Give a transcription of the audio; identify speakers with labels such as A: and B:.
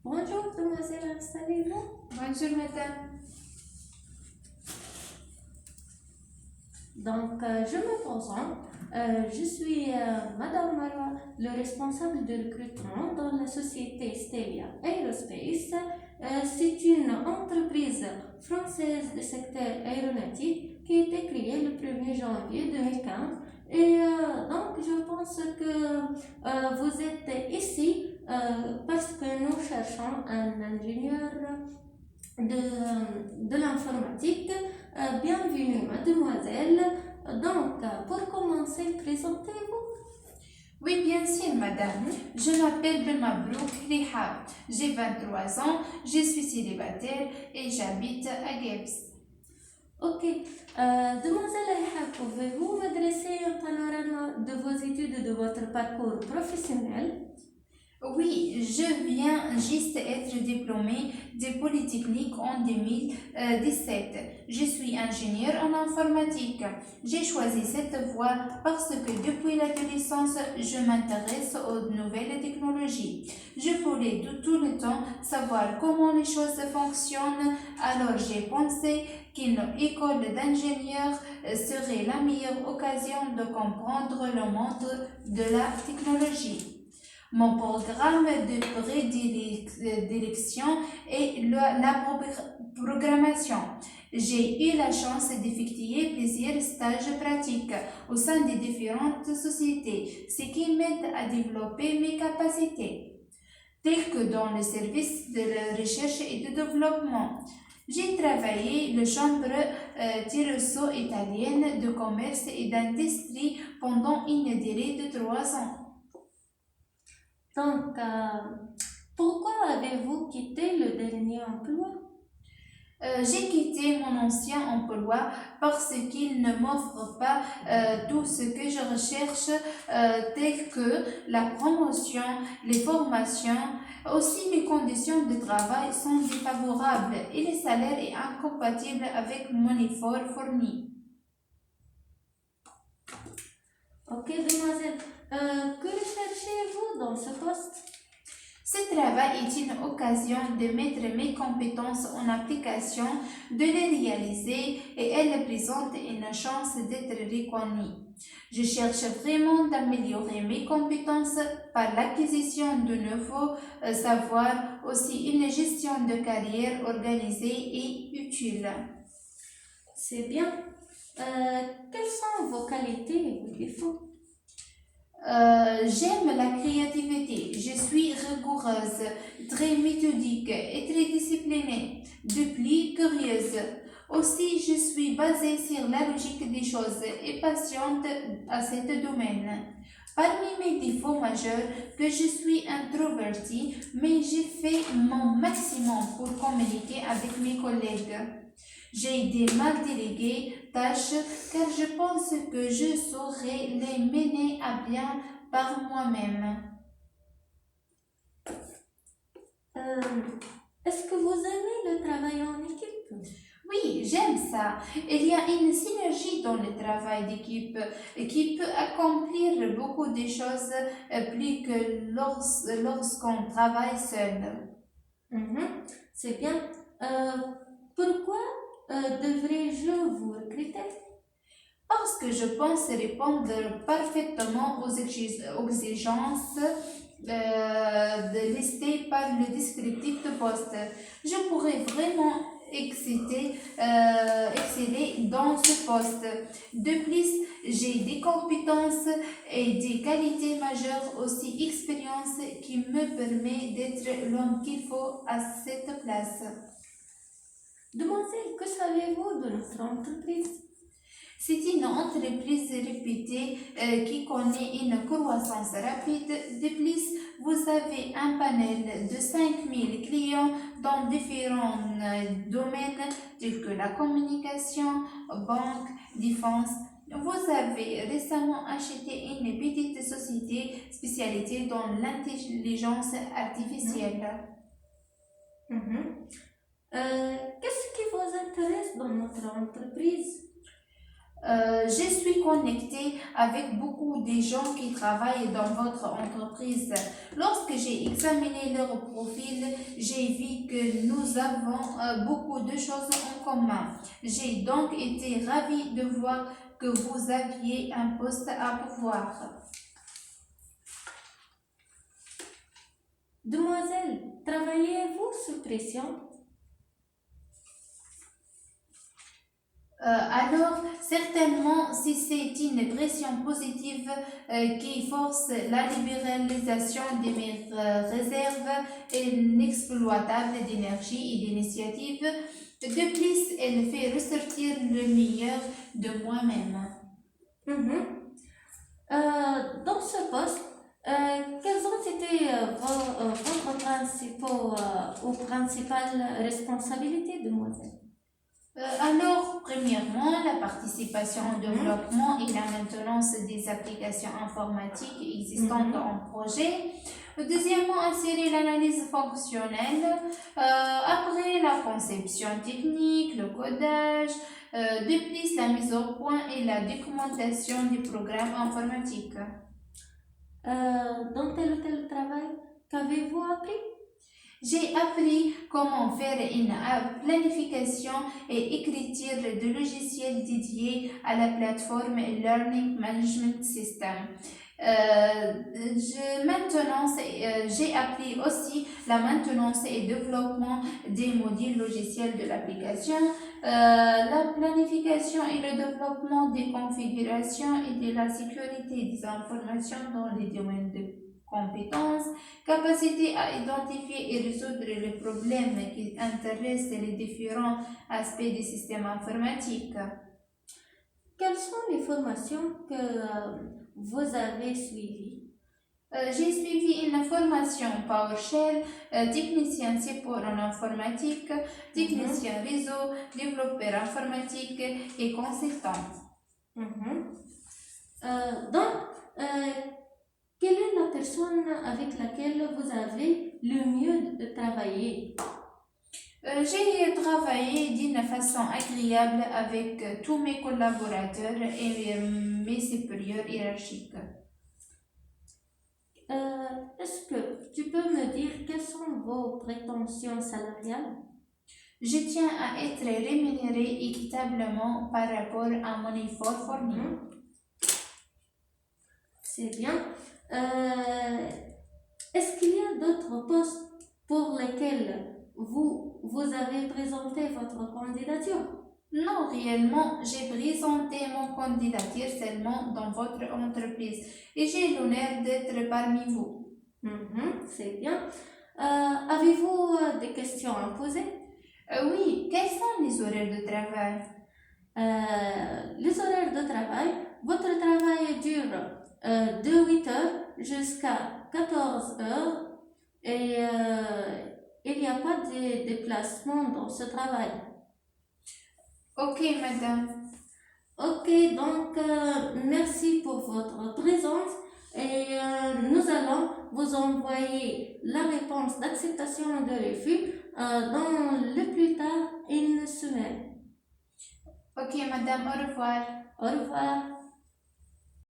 A: Bonjour, demoiselle, installez-vous.
B: Bonjour madame.
A: Donc, je me présente. Je suis Madame Marwa, le responsable de recrutement dans la société Stelia Aerospace. C'est une entreprise française du secteur aéronautique qui a été créée le 1er janvier 2015. Et donc, je pense que vous êtes ici parce que nous cherchons un ingénieur de l'informatique. Bienvenue, mademoiselle. Donc, pour commencer, présentez-vous.
B: Oui, bien sûr madame. Je m'appelle Belmabrouk Rihab. J'ai 23 ans, je suis célibataire et j'habite à Gebs.
A: Ok. Demoiselle Aïha, pouvez-vous me dresser un panorama de vos études et de votre parcours professionnel?
B: Oui, je viens juste être diplômée de Polytechnique en 2017. Je suis ingénieure en informatique. J'ai choisi cette voie parce que depuis l'adolescence, je m'intéresse aux nouvelles technologies. Je voulais tout le temps savoir comment les choses fonctionnent, alors j'ai pensé qu'une école d'ingénieurs serait la meilleure occasion de comprendre le monde de la technologie. Mon programme de prédilection est la programmation. J'ai eu la chance d'effectuer plusieurs stages pratiques au sein de différentes sociétés, ce qui m'aide à développer mes capacités, telles que dans le service de la recherche et de développement. J'ai travaillé le chambre Tirosso italienne de commerce et d'industrie pendant une durée de 3 ans.
A: Donc, pourquoi avez-vous quitté le dernier emploi?
B: J'ai quitté mon ancien emploi parce qu'il ne m'offre pas tout ce que je recherche, tel que la promotion, les formations. Aussi, les conditions de travail sont défavorables et le salaire est incompatible avec mon effort fourni.
A: Ok, demoiselle. Que recherchez-vous dans ce poste?
B: Ce travail est une occasion de mettre mes compétences en application, de les réaliser et elle présente une chance d'être reconnue. Je cherche vraiment d'améliorer mes compétences par l'acquisition de nouveaux savoirs, aussi une gestion de carrière organisée et utile.
A: C'est bien. Quelles sont vos qualités et vos défauts?
B: J'aime la créativité, je suis rigoureuse, très méthodique et très disciplinée, de plus curieuse. Aussi, je suis basée sur la logique des choses et patiente à ce domaine. Parmi mes défauts majeurs, que je suis introvertie, mais j'ai fait mon maximum pour communiquer avec mes collègues. J'ai des mal déléguées tâches car je pense que je saurais les mener à bien par moi-même.
A: Euh, Est-ce que vous aimez le travail en équipe?
B: Oui, j'aime ça. Il y a une synergie dans le travail d'équipe qui peut accomplir beaucoup de choses plus que lorsqu'on travaille seul.
A: Mhm, c'est bien. Euh, Pourquoi devrais-je vous recruter?
B: Parce que je pense répondre parfaitement aux exigences listées par le descriptif de poste. Je pourrais vraiment exceller dans ce poste. De plus, j'ai des compétences et des qualités majeures, aussi expérience qui me permet d'être l'homme qu'il faut à cette place.
A: Demoiselle, que savez-vous de notre entreprise?
B: C'est une entreprise réputée qui connaît une croissance rapide. De plus, vous avez un panel de 5000 clients dans différents domaines tels que la communication, banque, défense. Vous avez récemment acheté une petite société spécialisée dans l'intelligence artificielle.
A: Mhm. Qu'est-ce qui vous intéresse dans notre entreprise?
B: Je suis connectée avec beaucoup de gens qui travaillent dans votre entreprise. Lorsque j'ai examiné leur profil, j'ai vu que nous avons beaucoup de choses en commun. J'ai donc été ravie de voir que vous aviez un poste à pouvoir.
A: Demoiselle, travaillez-vous sous pression?
B: Alors, certainement, si c'est une pression positive qui force la libéralisation de mes réserves inexploitables d'énergie et d'initiative, de plus, elle fait ressortir le meilleur de moi-même.
A: Mhm. Dans ce poste, quelles ont été vos principales responsabilités, demoiselle?
B: Alors, premièrement, la participation au développement et la maintenance des applications informatiques existantes en projet. Deuxièmement, assurer l'analyse fonctionnelle. Après, la conception technique, le codage. De plus, la mise au point et la documentation des programmes informatiques.
A: Dans tel ou tel travail, qu'avez-vous appris?
B: J'ai appris comment faire une planification et écriture de logiciels dédiés à la plateforme Learning Management System. J'ai appris aussi la maintenance et développement des modules logiciels de l'application, la planification et le développement des configurations et de la sécurité des informations dans les domaines de compétences, capacité à identifier et résoudre les problèmes qui intéressent les différents aspects des systèmes informatiques.
A: Quelles sont les formations que vous avez suivies?
B: J'ai suivi une formation PowerShell, technicien support en informatique, technicien réseau, développeur informatique et consultant.
A: Donc, quelle est la personne avec laquelle vous avez le mieux travaillé?
B: J'ai travaillé d'une façon agréable avec tous mes collaborateurs et mes supérieurs hiérarchiques.
A: Est-ce que tu peux me dire quelles sont vos prétentions salariales?
B: Je tiens à être rémunérée équitablement par rapport à mon effort fourni.
A: C'est bien. Est-ce qu'il y a d'autres postes pour lesquels vous avez présenté votre candidature?
B: Non, réellement, j'ai présenté mon candidature seulement dans votre entreprise et j'ai l'honneur d'être parmi vous.
A: C'est bien. Avez-vous des questions à poser?
B: Oui, quels sont les horaires de travail?
A: Les horaires de travail, votre travail dure de 8 heures jusqu'à 14 heures et il n'y a pas de déplacement dans ce travail.
B: Ok, madame.
A: Ok, donc merci pour votre présence et nous allons vous envoyer la réponse d'acceptation de refus dans le plus tard une semaine.
B: Ok, madame, au revoir.
A: Au revoir.